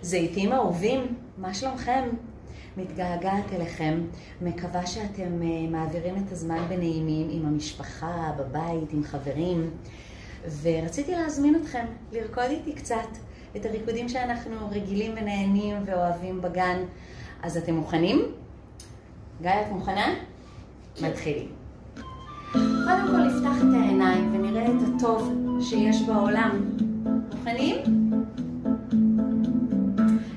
זיתים אהובים, מה שלומכם? מתגעגעת אליכם, מקווה שאתם מעבירים את הזמן בנעימים עם המשפחה, בבית, עם חברים. ורציתי להזמין אתכם לרקוד איתי קצת את הריקודים שאנחנו רגילים ונהנים ואוהבים בגן. אז אתם מוכנים? גיא, את מוכנה? מתחילים. קודם כל נפתח את העיניים ונראה את הטוב שיש בעולם. מוכנים?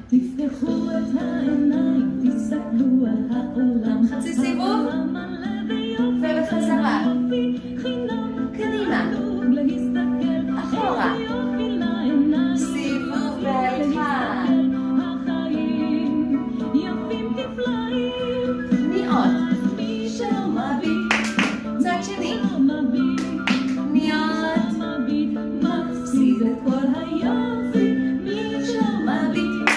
תפתחו את העיניים, תסתכלו על העולם. חצי סיבוב ובחזרה. קדימה. אחורה. סיבוב והליכה. ניעות. שלום מביט. צד שני. ניעות. מפסיד את כל היופי. מי שלום מביט.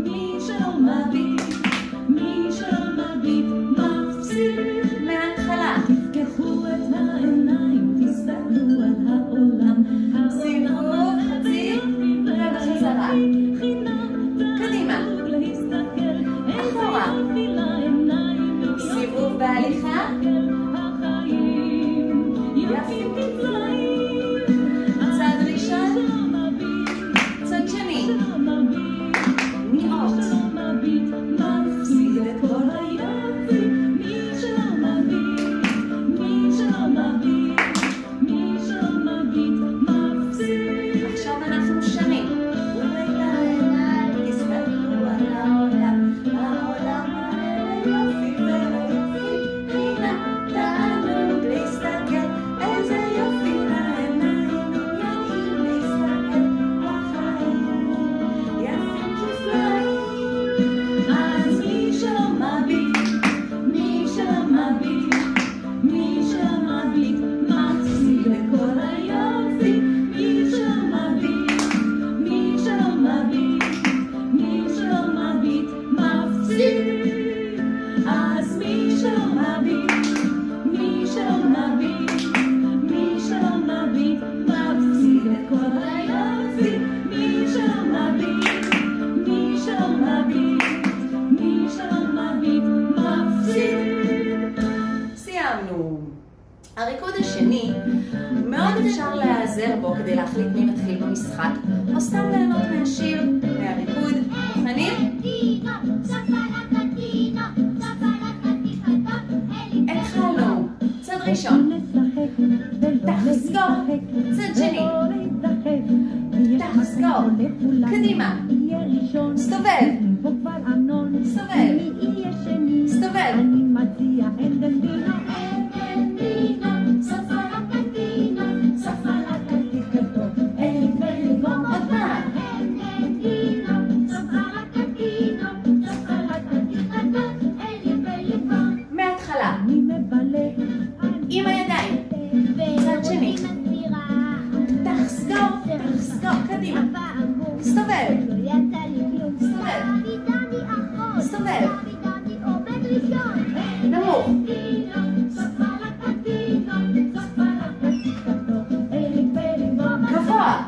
מי שלום מביט. מי שלום מביט. מפסיד. מההתחלה. תפתחו את העיניים, תסתכלו על העולם. סיבוב חצי ובחזרה. קדימה. אחורה. סיבוב בהליכה. יפי. צד ראשון. צד שני. ניעות. מפסיד את כל היופי. מי שלא מביט. מי שלא מביט. מי שלא מביט. מפסיד. עכשיו אנחנו שרים. תסתכלו על העולם. העולם מלא יופי ויופי. הנה תענוג להסתכל. איזה יופי לעיניים. מעוניינים להסתכל בחיים. יפים כפליים. אז מי שלא מביט. מי שלא מביט. מי שלא מביט. מפסיד את כל היופי. מי שלא מביט. מי שלא מביט. מי שלא מביט. מפסיד. אז מי שלא מביט. מי שלא מביט. מי שלא מביט. מפסיד את כל היופי. מי שלא מביט. מי שלא מביט. מי שלא מביט. מפסיד. סיימנו. הריקוד השני, מאוד אפשר להיעזר בו כדי להחליט מי מתחיל במשחק, או סתם ליהנות מהשיר, מהריקוד. מוכנים? התחלנו. צד ראשון. תחזור. צד שני. תחזור. קדימה. סתובב. סתובב. סתובב. מההתחלה. עם הידיים. צד שני. תחזור. תחזור. קדימה. סתובב. סתובב. סתובב. נמוך. גבוה.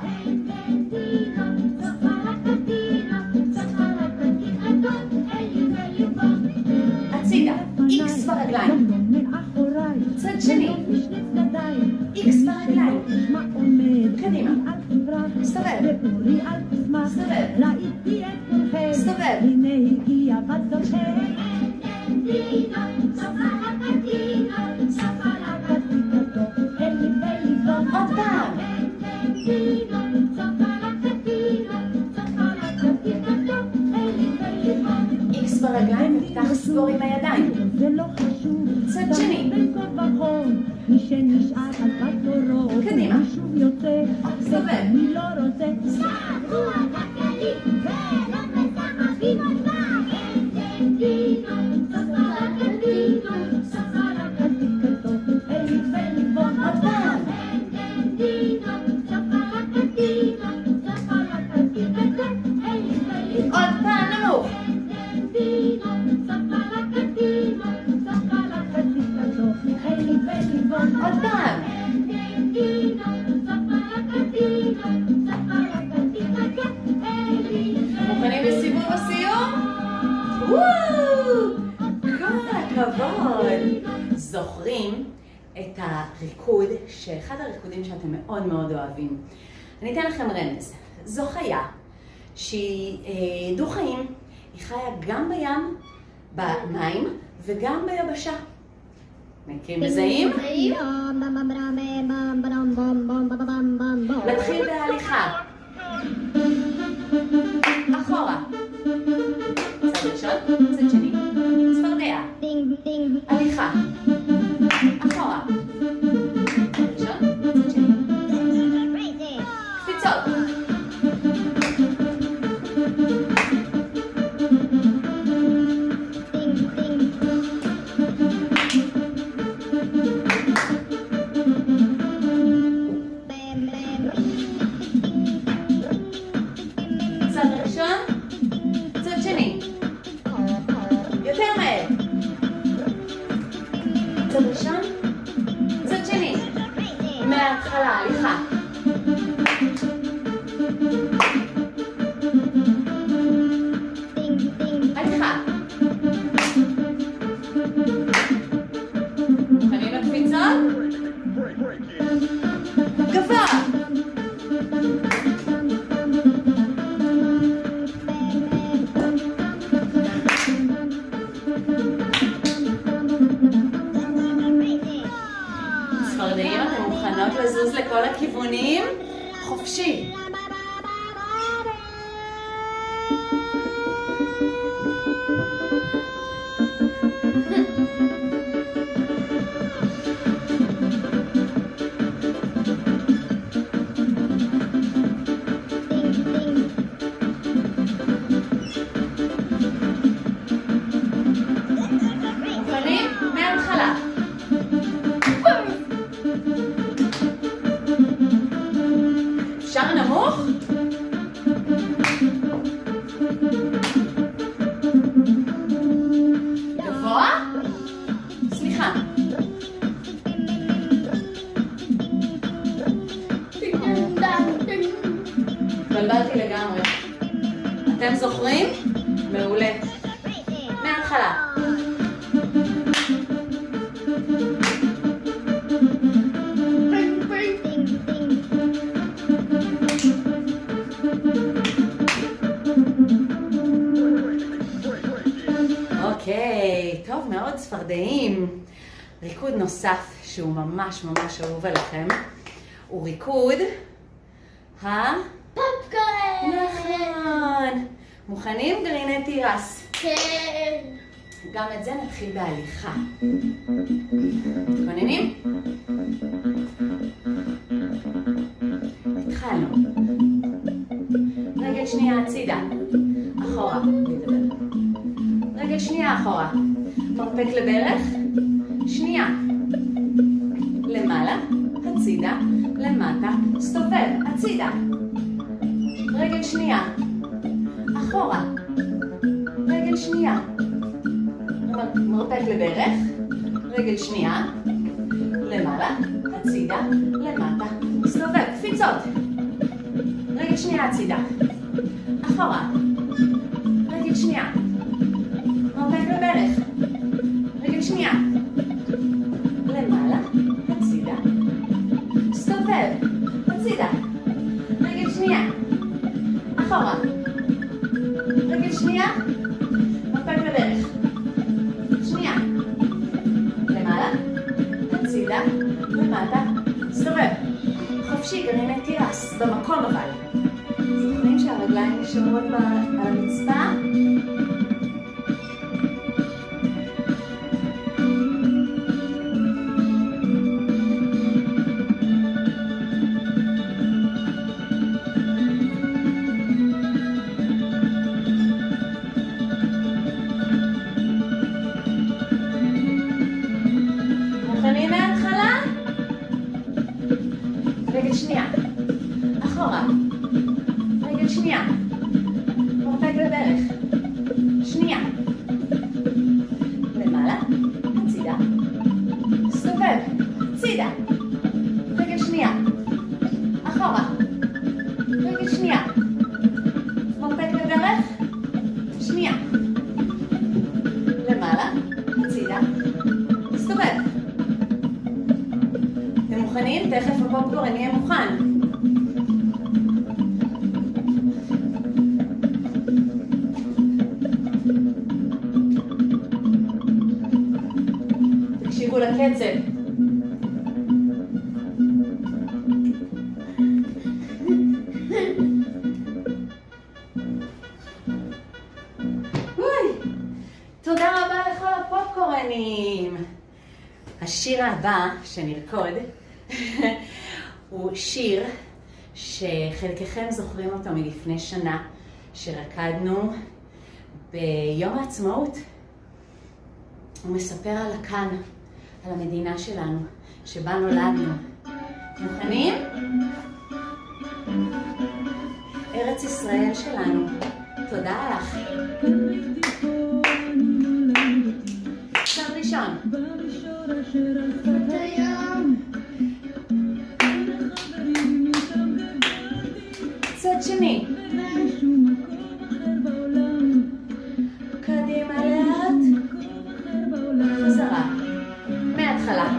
הצידה. איקס ברגליים. צד שני. איקס ברגליים. קדימה. סתובב. סתובב. סתובב. עוד פעם. איקס ברגליים ופתח סגור עם הידיים. צד שני. קדימה. סתובב. עוד פעם. עוד פעם נמוך. כל הכבוד. זוכרים את הריקוד, שאחד הריקודים שאתם מאוד מאוד אוהבים. אני אתן לכם רמז. זו חיה שהיא דו-חיים, היא חיה גם בים, במים וגם ביבשה. מכירים מזהים? נתחיל בהליכה. אחורה. צד ראשון, צד שני. צפרדע. הליכה. אחורה. צד ראשון, צד שני. קפיצות. צד ראשון, צד שני, מההתחלה, הליכה. הליכה. מוכנים לקפיצות? גבוה. צפרדעים, אתן מוכנות לזוז לכל הכיוונים? חופשי. מוכנים? מההתחלה. אפשר נמוך? גבוה? סליחה. בלבלתי לגמרי. אתם זוכרים? מעולה. מההתחלה. אוקיי, טוב מאוד צפרדעים. ריקוד נוסף שהוא ממש ממש אהוב עליכם הוא ריקוד פופקורן. נכון. מוכנים? גרעיני תירס. כן. גם את זה נתחיל בהליכה. מתכוננים? התחלנו. רגל שנייה הצידה. אחורה. רגל שנייה אחורה. מרפק לברך. שנייה. למעלה. הצידה. למטה. סובב. הצידה. רגל שנייה. אחורה. רגל שנייה. מרפק לברך. רגל שנייה. למעלה. הצידה. למטה. סובב. קפיצות. רגל שנייה הצידה. אחורה. רגל שנייה. מרפק לברך. רגל שנייה. למעלה. הצידה. סובב. הצידה. רגל שנייה. אחורה. רגל שנייה. מרפק לברך. שנייה. למעלה. הצידה. למטה. סובב. חופשי, גרעיני תירס. במקום אבל. זוכרים שהרגליים נשארות על המצפה? מוכנים מההתחלה? רגל שנייה. אחורה. רגל שנייה. מרפק לברך. מוכנים? תכף הפופקורן יהיה מוכן. תקשיבו לקצב. תודה רבה לכל הפופקורנים. השיר הבא שנרקוד הוא שיר שחלקכם זוכרים אותו מלפני שנה, שרקדנו ביום העצמאות. הוא מספר על הכאן, על המדינה שלנו, שבה נולדנו. מוכנים? ארץ ישראל שלנו. תודה לך. ראשון. צד שני. קדימה לאט. חזרה. מההתחלה.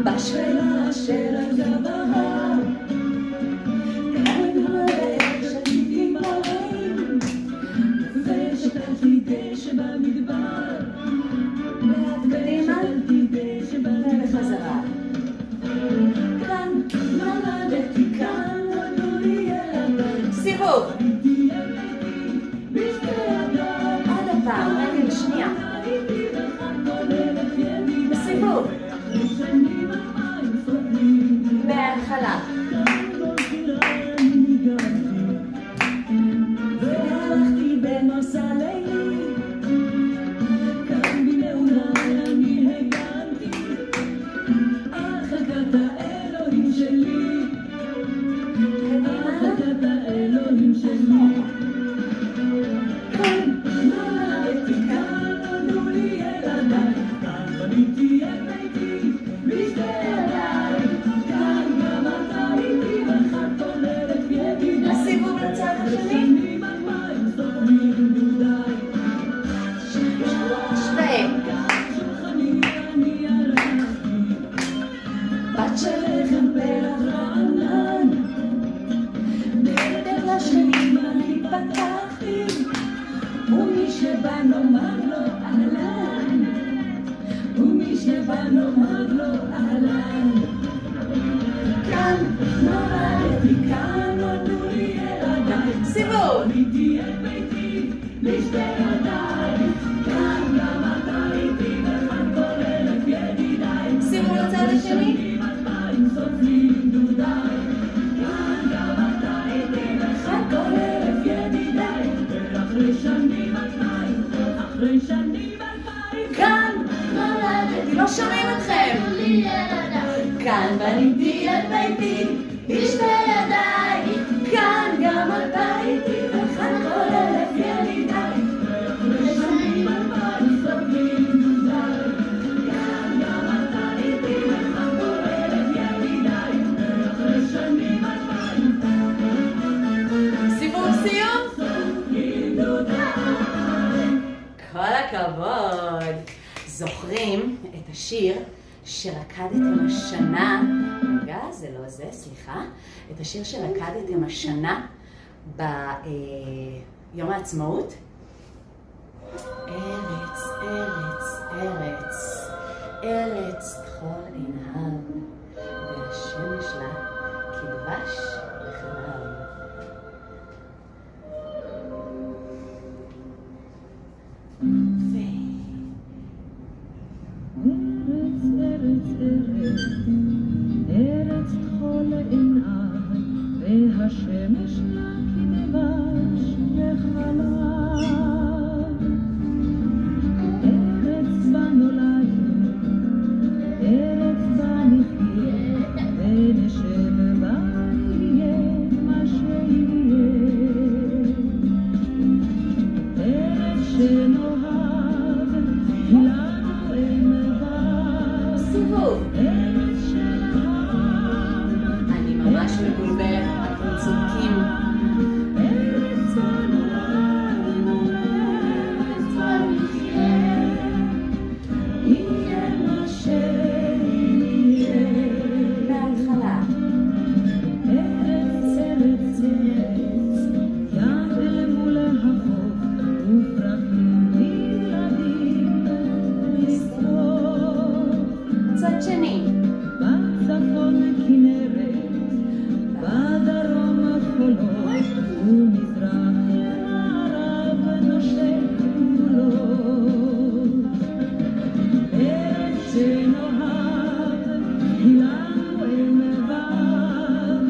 בשבילה של הגברה מההתחלה. והלכתי במסע לילי, כאן במאונה אני הגנתי על חלקת האלוהים שלי, על חלקת האלוהים שלי. כאן נולדתי, כאן נולדו לי ילדיי, כאן בניתי את ביתי בשתי ידיי. הסיבוב לצד השני. שווה. בת של לחם פרח רענן, בדרך לשנים אני פתחתי, ומי שבא נאמר לו אהלן, ומי שבא נאמר לו אהלן. כאן נולדתי, כאן נולדו לי ילדיי, סיבוב! בניתי את ביתי בשתי ידיי, כאן גם אתה איתי וכאן כל אלף ידידיי, סיבוב לצד השני. 2,000 סופרים דודיי, כאן גם אתה איתי וכאן כל אלף ידידיי, ואחרי שנים 2,000, אחרי שנים 2,000, כאן נולדתי, לא שומעים אתכם! כאן בניתי את ביתי בשתי ידיי, כאן גם אתה איתי וכאן כל אלף ידידיי, ואחרי שנים 2,000 סופרים דודיי, כאן גם אתה איתי וכאן כל אלף ידידיי, ואחרי שנים 2,000. סיבוב סיום? סופרים דודיי. כל הכבוד. זוכרים את השיר שרקדתם השנה, רגע, זה לא זה, סליחה, את השיר שרקדתם השנה ביום העצמאות? ארץ, ארץ, ארץ, ארץ תחול עינב, והשמש לה כדבש וחלב. ארץ תחול עינב, והשמש לה כדבש וחלב. ארץ בה נולדנו, ארץ בה נחיה, ונשב בה יהיה מה שיהיה. ארץ שנאהב, לנו אין בה. סיבוב. אני ממש מבולבלת, אתם צודקים. קולות ומזרח מערב נושק גבולות ארץ שנאהב לנו אל מבב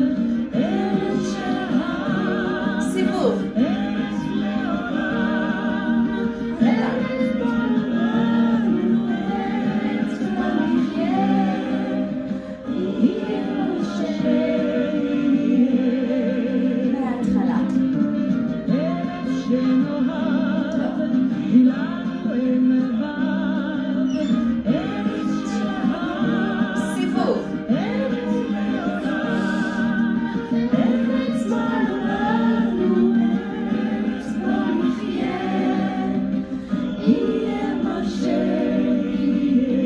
ארץ שאהב סיבוב. ארץ לעולם ארץ בנו ארץ במחיה יהיה אשר יהיה מההתחלה. ארץ שנאהב לנו אל מבב ארץ שאהב סיבוב. ארץ לעולם ארץ בנו ארץ במחיה יהיה אשר יהיה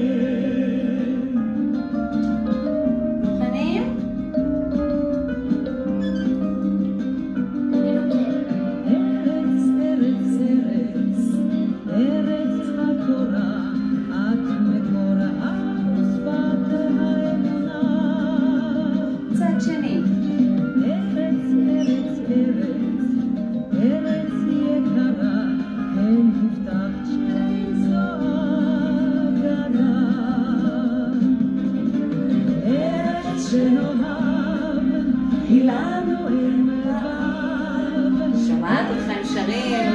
מוכנים? ארץ, ארץ, ארץ, ארץ התורה, את מקור ושפת האמונה. צד שני. ארץ, ארץ, ארץ, ארץ יקרה, כן הבטחת שזו אגדה. ארץ שנאהב, לנו אל מבב. שומעת אתכם שרים.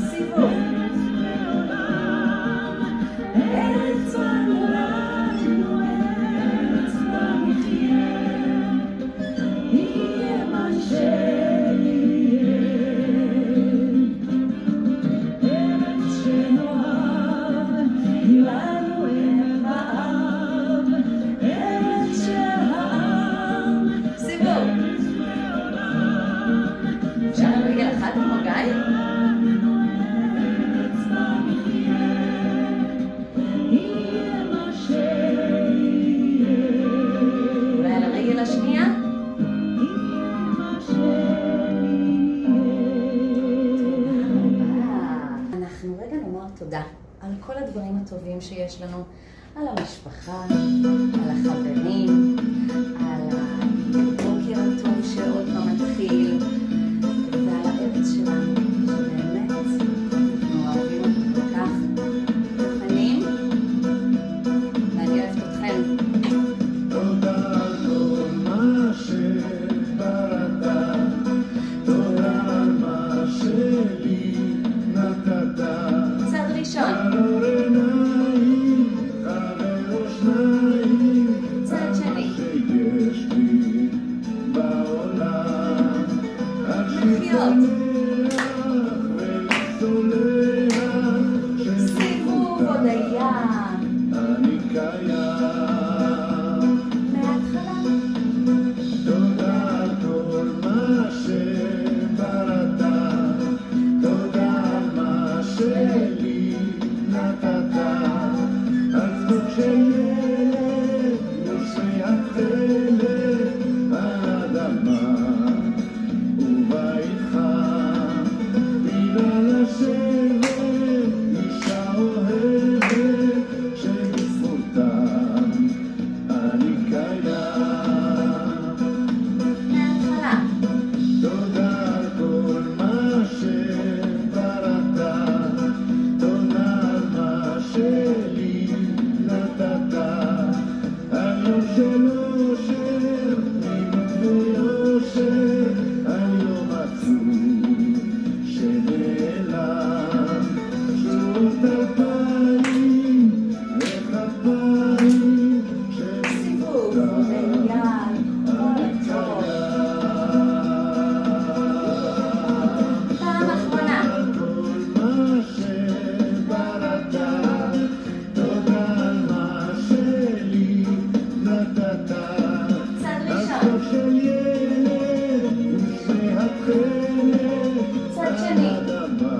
סיבוב. ארץ לנו ארץ במחיה יהיה מה שיהיה ארץ שנאהב לנו אל מבב ארץ שאהב סיבוב. אפשר על רגל אחת כמו גיא? ארץ במחיה יהיה מה שיהיה אולי על הרגל השנייה? אנחנו רגע נאמר תודה על כל הדברים הטובים שיש לנו, על המשפחה, על החברים, על הבוקר הטוב שעוד לא מתחיל, ועל הארץ שלנו, שבאמת אנחנו אוהבים אותו כל כך. מוכנים? ואני אוהבת אתכם. תודה על כל מה שבראת, תודה על מה שלי נתת. צד ראשון. חבר עיניים, חבר אוזניים, צד שני. שיש לי בעולם. עד לחיות. שתלך ולסולח, סיבוב הודיה. אני קיים. מההתחלה. תודה על כל מה שבראת, תודה על מה שלי נתת, על זאת שילד יושבי התכלת האדמה וביתך, בגלל השבט אישה אוהבת שבזכותם אני קיים. מההתחלה. תודה על כל מה שבראת, תודה על מה שלי נתת, על יום של אושר, נימוק ויושר, על יום עצוב שנעלם, שורות אלפיים וכפיים סיבוב שבזכותם הודיה. כל טוב. פעם אחרונה. כל מה שבראת, תודה על מה שלי נתת, צד על ראשון. סוף של ילד ושמי התכלת צד שני. האדמה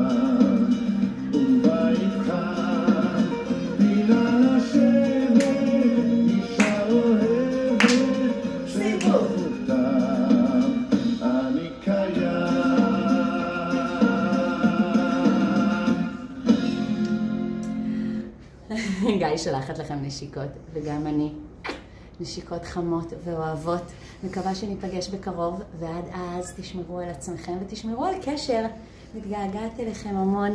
וביתך, בגלל השבט אישה אוהבת שבזכותם אני קיים. גיא שולחת לכם נשיקות, וגם אני. נשיקות חמות ואוהבות. מקווה שניפגש בקרוב, ועד אז תשמרו על עצמכם ותשמרו על קשר. מתגעגעת אליכם המון.